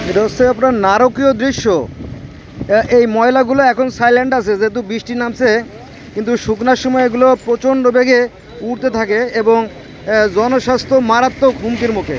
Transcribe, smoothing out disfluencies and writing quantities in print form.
এটা হচ্ছে আপনার নারকীয় দৃশ্য। এই ময়লাগুলো এখন সাইলেন্ট আছে যেহেতু বৃষ্টি নামছে, কিন্তু শুকনার সময় এগুলো প্রচণ্ড বেগে উঠতে থাকে এবং জনস্বাস্থ্য মারাত্মক হুমকির মুখে।